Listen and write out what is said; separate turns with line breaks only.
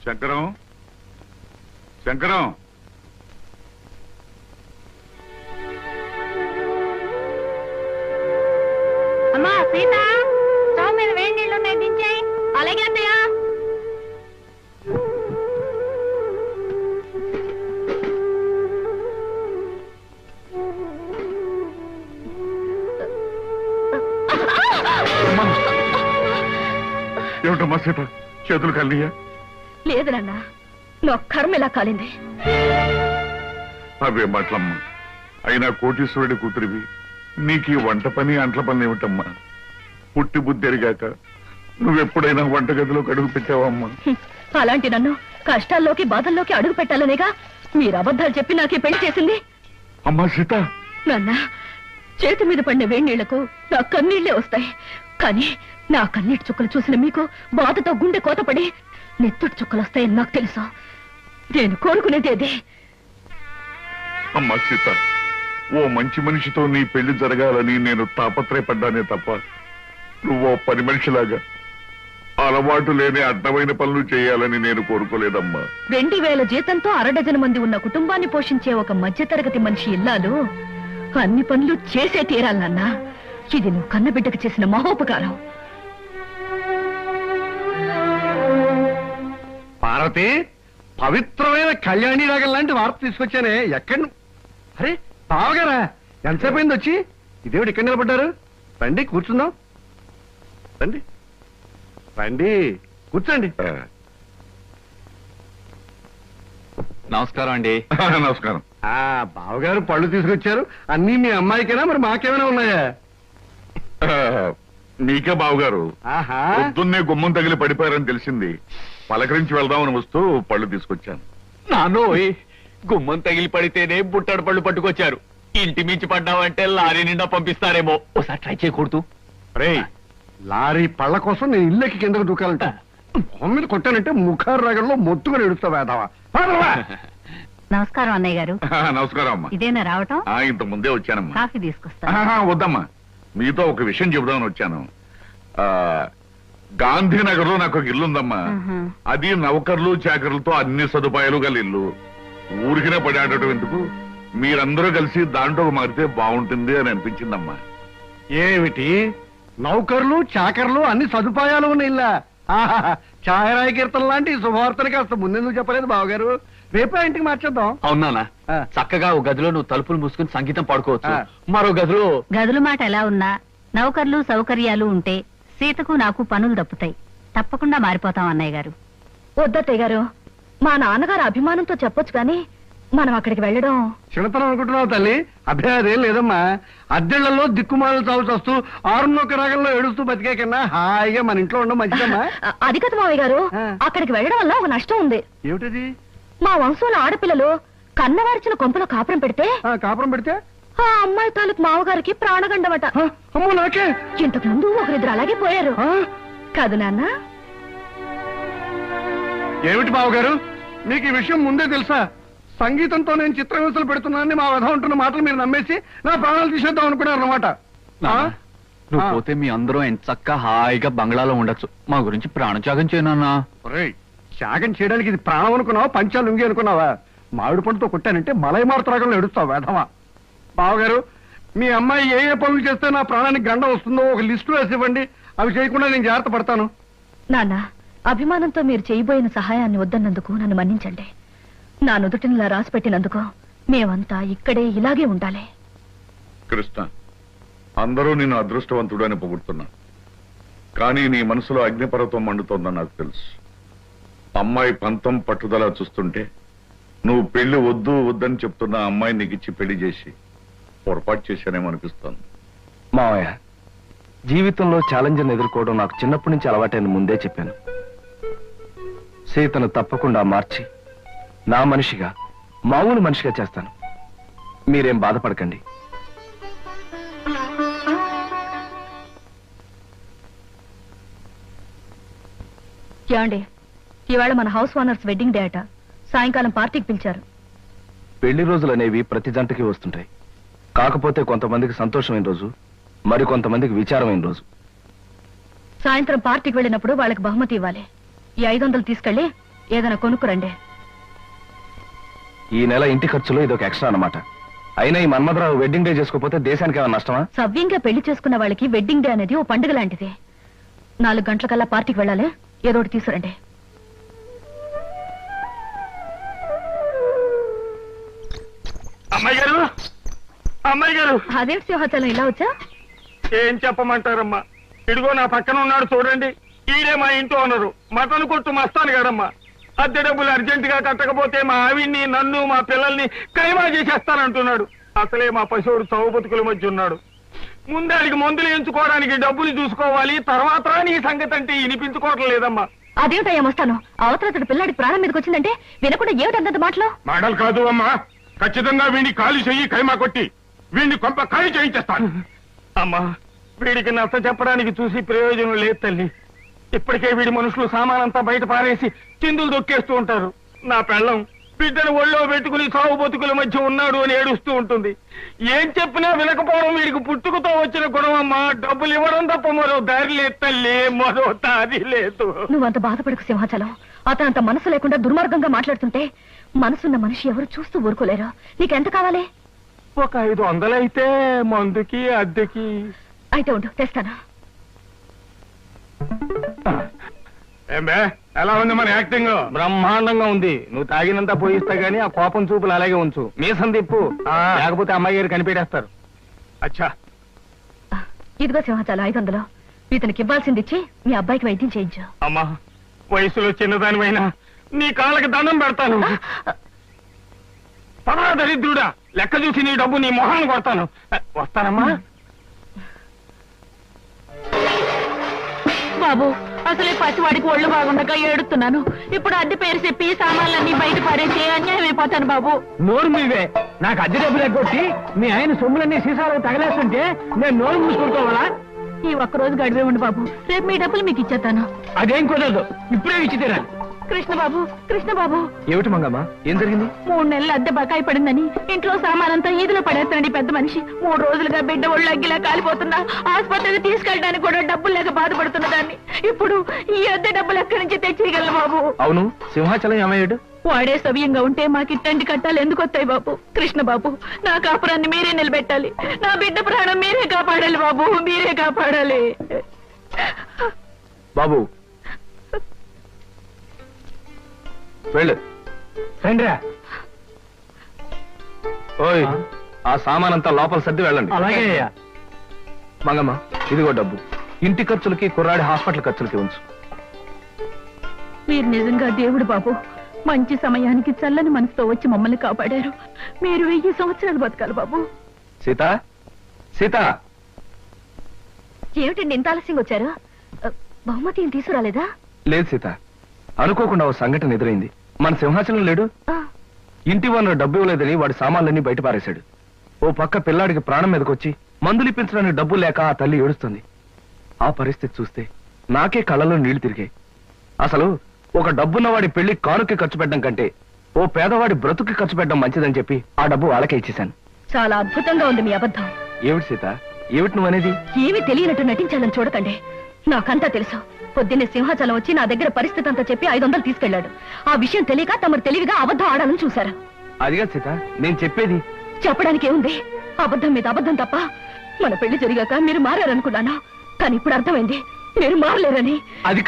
శంకరం శంకరం
అమ్మా సీత స్టవ్ మీద వేడి నీళ్ళు ఉన్నాయి దించేయి. అలాగే అత్తయ్య.
ఏమిటమ్మా సీత, చేతులు కలియా?
లేదు నాన్న, నా కర్మ ఇలా కాలింది.
అవే మాటలమ్మా. అయినా కోటీశ్వరుడి కూతురివి, నీకు ఈ వంట పని అంట్ల పని ఏమిటమ్మా? పుట్టి బుద్ధి ఎరిగాక నువ్వెప్పుడైనా వంటగదిలోకి అడుగు పెట్టావమ్మా?
అలాంటి నన్ను కష్టాల్లోకి బాధల్లోకి అడుగు పెట్టాలనేగా మీరు అబద్ధాలు చెప్పి నాకే పెళ్లి చేసింది.
అమ్మా సీత,
నాన్న చేతి మీద పడిన వేడి నీళ్లకు నా కన్నీళ్లే వస్తాయి. కానీ నా కన్నీటి చుక్కలు చూసిన మీకు బాధతో గుండె కోతపడి నెత్తుటి చుక్కలు వస్తాయని నాకు తెలుసు. నేను కోరుకునేది అదే.
అమ్మా సీత, ఓ మంచి మనిషితో నీ పెళ్లి జరగాలని నేను తాపత్రయపడ్డానే తప్ప నువ్వో పని మనిషిలాగా అలవాటు లేని అడ్డమైన పనులు చేయాలని నేను కోరుకోలేదమ్మా.
2000 జీతంతో 6 మంది ఉన్న కుటుంబాన్ని పోషించే ఒక మధ్యతరగతి మనిషి ఇల్లాలు అన్ని పనులు చేసే తీరాలన్నా. ఇది నువ్వు కన్నబిడ్డకు చేసిన మహోపకారం.
పార్వతి, పవిత్రమైన కళ్యాణి రాగం లాంటి వార్త తీసుకొచ్చానే. ఎక్కడ? అరే బావగారా, ఎంతసేపు అయింది వచ్చి? ఇదేమిటి ఇక్కడ నిలబడ్డారు? రండి కూర్చుందాం. రండి రండి కూర్చోండి.
నమస్కారం అండి.
నమస్కారం.
బావగారు పళ్ళు తీసుకొచ్చారు. అన్నీ మీ అమ్మాయికైనా మరి మాకేమైనా ఉన్నాయా?
మీకే బావగారు.
ఆహా,
పొద్దున్నే గుమ్మం తగిలి పడిపోయారని తెలిసింది. పలకరించి వెళ్దామని వస్తూ పళ్ళు తీసుకొచ్చాను.
నానోయ్, గుమ్మం తగిలి పడితేనే బుట్టడు పళ్ళు పట్టుకొచ్చారు. ఇంటి మించి పడ్డావంటే లారీ నిండా పంపిస్తారేమో. ఒకసారి ట్రై చేయకూడదు.
రే, లారీ పళ్ళ కోసం నేను ఇల్లెక్కి కిందకు దూకాలంట. మొహం మీద కొట్టానంటే ముఖారు రాగంలో మొత్తుగా ఎడుస్తావు వేదావా.
నమస్కారం అన్నయ్య గారు.
నమస్కారం అమ్మా.
ఇదేనా రావటం?
ఇంత ముందే వచ్చానమ్మా.
కాఫీ తీసుకొస్తా.
వద్దమ్మా, మీతో ఒక విషయం చెబుదామని వచ్చాను. గాంధీనగర్ లో నాకు ఒక ఇల్లు ఉందమ్మా. అది నౌకర్లు చాకర్లతో అన్ని సదుపాయాలు గల ఇల్లు. ఊరికినే పడి ఆడటం ఎందుకు, మీరందరూ కలిసి దాంట్లో మారితే బాగుంటుంది అని అనిపించిందమ్మా.
ఏమిటి, నౌకర్లు చాకర్లు అన్ని సదుపాయాలు ఉన్న ఇల్లా? ఛాయరాయ కీర్తన లాంటి శుభవార్తని కాస్త ముందెందుకు చెప్పలేదు బావగారు? రేపే ఇంటికి మార్చేద్దాం.
అవునా? చక్కగా ఒక గదిలో నువ్వు తలుపులు మూసుకుని సంగీతం పాడుకోవచ్చు. మరో గదిలో
గదుల మాట ఎలా ఉన్నా నౌకర్లు సౌకర్యాలు ఉంటే సీతకు నాకు పనులు తప్పుతాయి. తప్పకుండా మారిపోతాం అన్నయ్య గారు. వద్దత్తయ్య గారు, మా నాన్నగారు అభిమానంతో చెప్పొచ్చు కానీ మనం అక్కడికి వెళ్ళడం
చిన్నతనం అనుకుంటున్నావు తల్లి. అభ్యాదేం లేదమ్మా. అద్దెళ్లలో దిక్కుమాలు చావు చస్తూ 6 రాగంలో ఏడుస్తూ బతికే కన్నా హాయిగా మన ఇంట్లో ఉండడం మంచిదమ్మా.
అది కదా మావయ్య గారు, అక్కడికి వెళ్ళడం వల్ల ఒక నష్టం ఉంది.
ఏమిటది?
మా వంశంలో ఆడపిల్లలు కన్నవారిచిన కొంపలో కాపురం పెడితే
కాపురం పెడితే
ఆ అమ్మాయి తాలూకు మావగారికి ప్రాణగండమట.
అమ్మో నాకే.
ఇంతకు ముందు ఒకరిద్దరు అలాగే పోయారు కాదు నాన్న?
ఏమిటి బావగారు, మీకు ఈ విషయం ముందే తెలుసా? సంగీతంతో నేను చిత్రహింసలు పెడుతున్నానని మా వధ ఉంటున్న మాటలు మీరు నమ్మేసి నా ప్రాణాలు తీసేద్దాం అనుకున్నారు అన్నమాట.
నువ్వు పోతే మీ అందరూ ఎంత చక్కగా హాయిగా బంగ్లాలో ఉండొచ్చు. మా గురించి ప్రాణత్యాగం చేయనన్నా.
త్యాగం చేయడానికి ఇది ప్రాణం అనుకున్నావా, పంచాలు ఉంగి అనుకున్నావా? మామిడి పండుతో కొట్టానంటే మలైమారుత రాగంలో ఎడుస్తావు వేధవా. బావగారు, మీ అమ్మాయి ఏ ఏ పనులు చేస్తే నా ప్రాణానికి గండ వస్తుందో ఒక లిస్టు వేసి ఇవ్వండి. అవి చేయకుండా నేను జాగ్రత్త పడతాను.
నాన్న, అభిమానంతో మీరు చేయబోయిన సహాయాన్ని వద్దన్నందుకు నన్ను మన్నించండి. నా నుదుటినిలా రాసి పెట్టినందుకు మేమంతా ఇక్కడే ఇలాగే ఉండాలి.
కృష్ణ, అందరూ నిన్ను అదృష్టవంతుడు అని పొగుడుతున్నా, కానీ నీ మనసులో అగ్నిపర్వతం మండుతోందని నాకు తెలుసు. అమ్మాయి పంతం పట్టుదల చూస్తుంటే నువ్వు పెళ్లి వద్దు వద్దని చెప్తున్న అమ్మాయి నీకు ఇచ్చి పెళ్లి చేసి పొరపాటు చేశానేమో అనిపిస్తోంది.
మావయ్య, జీవితంలో ఛాలెంజ్ని ఎదుర్కోవడం నాకు చిన్నప్పటి నుంచి అలవాటైన ముందే చెప్పాను. సీతను తప్పకుండా మార్చి నా మనిషిగా, మామూలు మనిషిగా చేస్తాను. మీరేం బాధపడకండి.
ఏమండి, ఇవాళ మన హౌస్ ఓనర్స్ వెడ్డింగ్ డే అట. సాయంకాలం పార్టీకి పిలిచారు.
పెళ్లి రోజులు అనేవి ప్రతి జంటకి వస్తుంటాయి. కాకపోతే కొంతమందికి సంతోషమైన రోజు, మరి కొంతమందికి విచారమైన రోజు.
సాయంత్రం పార్టీకి వెళ్ళినప్పుడు వాళ్ళకి బహుమతి ఇవ్వాలి. ఈ 500 తీసుకెళ్లి ఏదైనా కొనుక్కురండి.
ఈ నెల ఇంటి ఖర్చులో ఇదొక ఎక్స్ట్రా అన్నమాట. అయినా ఈ మన్మధరావు వెడ్డింగ్ డే చేసుకోకపోతే దేశానికి ఏమైనా నష్టమా?
సవ్యంగా పెళ్లి చేసుకున్న వాళ్ళకి వెడ్డింగ్ డే అనేది ఓ పండుగ లాంటిది. 4 గంటలకల్లా పార్టీకి వెళ్ళాలి. ఏదో ఒకటి తీసుకురండి.
అమ్మాయి గారు, అమ్మాయి గారు,
అదేంటి సింహాచలం ఇలా వచ్చా?
ఏం చెప్పమంటారమ్మా? ఇదిగో నా పక్కన ఉన్నాడు చూడండి, ఈడే మా ఇంటి ఓనరు, మటన్ కొట్టు మస్తాను గారమ్మా. అద్దె డబ్బులు అర్జెంట్ గా కట్టకపోతే మా ఆవిడ్ని, నన్ను, మా పిల్లల్ని కైమా చేసేస్తానంటున్నాడు. అసలే మా పశువుడు చౌ బతుకుల మధ్య ఉన్నాడు. ముందాడికి మందులు ఎంచుకోవడానికి డబ్బులు చూసుకోవాలి, తర్వాత నీ సంగతి అంటే వినిపించుకోవటం లేదమ్మా.
అదేమిటయ్యా వస్తాను. అవతల పిల్లాడికి ప్రాణం మీదకి వచ్చిందంటే వినకుండా ఏమిటంత మాటలు?
మాటలు కాదు అమ్మా, ఖచ్చితంగా వీడిని ఖాళీ చెయ్యి, ఖైమా కొట్టి వీడిని కొంప ఖాళీ చేయించేస్తాను.
అమ్మా, వీడికి నచ్చ చెప్పడానికి చూసి ప్రయోజనం లేదు తల్లి. ఇప్పటికే వీడి మనుషులు సామానంతా బయట పారేసి చిందులు దొక్కేస్తూ ఉంటారు. నా పెళ్ళం బిడ్డను ఒళ్ళో పెట్టుకుని సాగు బతుకుల మధ్య ఉన్నాడు అని ఏడుస్తూ ఉంటుంది. ఏం చెప్పినా వినకపోవడం వీడికి పుట్టుకతో వచ్చిన గుణమమ్మా. డబ్బులు ఇవ్వడం తప్ప మరో దారి లేదు తల్లి, మరో దారి లేదు.
నువ్వంత బాధపడకు సింహాచలం. అతనంత మనసు లేకుండా దుర్మార్గంగా మాట్లాడుతుంటే మనసున్న మనిషి ఎవరు చూస్తూ ఊరుకోలేరు. నీకెంత కావాలి?
ఒక 500 అయితే మందుకి అద్దెకి.
అయితే ఉండు, తెస్తాను.
ఏమే, ఎలా ఉంది మన యాక్టింగ్? బ్రహ్మాండంగా ఉంది. నువ్వు తాగినంత పోయిస్తా గానీ ఆ కోపం చూపులు అలాగే ఉంచు. మీసం తిప్పు, లేకపోతే అమ్మాయి గారు కనిపెట్టేస్తారు. అచ్చా,
ఇదిగో సింహాచలం 500. ఇతనికి ఇవ్వాల్సింది ఇచ్చి మీ అబ్బాయికి వైద్యం చేయించు.
అమ్మా, వయసులో చిన్నదానివైనా నీ కాళ్ళకి దండం పెడతాను. పరా దరిద్రుడా, లెక్క చూసి నీ డబ్బు నీ మొహాన్ని కొడతాను. వస్తానమ్మా.
బాబు, అసలే పసివాడికి ఒళ్ళు బాగుండగా ఏడుతున్నాను. ఇప్పుడు అద్దె పేరు చెప్పి సామాన్లన్నీ బయట పారేసి అన్యాయం అయిపోతాను బాబు.
నోరు మీవే. నాకు అద్దె డబ్బులు ఎగ్గొట్టి మీ ఆయన సొమ్ములన్నీ సీసాలకు తగలేస్తుంటే నేను నోరు మూసుకుంటావాలా?
ఈ ఒక్కరోజు గడివే ఉండు బాబు, రేపు మీ డబ్బులు మీకు ఇచ్చేస్తాను.
అదేం కుదరదు, ఇప్పుడే ఇచ్చి తీరాలి.
కృష్ణబాబు, కృష్ణబాబు.
ఏమిటి మంగమ్మ, ఏం జరిగింది?
3 నెలలు అద్దె బకాయి పడిందని ఇంట్లో సామానంతా ఈదులో పడేస్తానండి పెద్ద మనిషి. 3 రోజులుగా బిడ్డ ఒళ్ళు అగ్గిలా కాలిపోతున్నా ఆసుపత్రికి తీసుకెళ్ళడానికి కూడా డబ్బులు లేక బాధపడుతున్న దాన్ని ఇప్పుడు ఈ అద్దె డబ్బులు ఎక్కడి నుంచి తెచ్చేయగలను బాబు?
అవును, సింహాచలం ఏమయ్యాడు?
వాడే సవ్యంగా ఉంటే మాకు ఇట్టంటి కట్టాలు ఎందుకు వస్తాయి బాబు? కృష్ణబాబు, నా కాపురాన్ని మీరే నిలబెట్టాలి. నా బిడ్డ ప్రాణం మీరే కాపాడాలి బాబు, మీరే కాపాడాలి.
బాబు వెళ్ళు.
రండిరా.
ఓయ్, ఆ సామానంతా లోపల సర్ది వెళ్ళండి.
అలాగే అయ్యా.
మంగమ్మ, ఇదిగో డబ్బు. ఇంటి ఖర్చులకి, కుర్రాడి హాస్పిటల్ ఖర్చులకి ఉంచు.
మీరు నిజంగా దేవుడు బాబు. మంచి సమయానికి చల్లని మనసుతో వచ్చి మమ్మల్ని కాపాడారు. మీరు 1000 సంవత్సరాలు బతకాలి బాబు.
సీత, సీత.
ఏమిటండి ఇంత ఆలస్యంగా వచ్చారు? బహుమతి ఏం తీసుకురాలేదా?
లేదు సీత, అనుకోకుండా ఓ సంఘటన ఎదురైంది. మన సింహాచలం లేడు, ఇంటి వనరు డబ్బు ఇవ్వలేదని వాడి సామాన్లన్నీ బయట పారేశాడు. ఓ పక్క పిల్లాడికి ప్రాణం మీదకొచ్చి మందులు ఇప్పించడానికి డబ్బు లేక ఆ తల్లి ఏడుస్తుంది. ఆ పరిస్థితి చూస్తే నాకే కళ్ళలో నీళ్లు తిరిగాయి. అసలు ఒక డబ్బున్నవాడి పెళ్లి కానుకి ఖర్చు పెట్టడం కంటే ఓ పేదవాడి బ్రతుకి ఖర్చు పెట్టడం మంచిదని చెప్పి ఆ డబ్బు వాళ్ళకే ఇచ్చేశాను.
చాలా అద్భుతంగా ఉంది మీ అబద్ధం.
ఏమిటి సీత, ఏమిటి నువ్వనేది?
ఏమీ తెలియనట్టు నటించాలని చూడకండి. నాకంతా తెలుసు. పొద్దున్నే సింహాచలం వచ్చి నా దగ్గర పరిస్థితి అంతా చెప్పి 500 తీసుకెళ్లాడు. ఆ విషయం తెలియక తమరు తెలివిగా అబద్ధం ఆడాలని చూశారు.
అదిగా సీత, నేను చెప్పేది.
చెప్పడానికి ఏముంది? అబద్ధం మీద అబద్ధం తప్ప. మన పెళ్లి జరిగాక మీరు మారారనుకున్నాను, కానీ ఇప్పుడు అర్థమైంది మీరు మారలేరని.
అది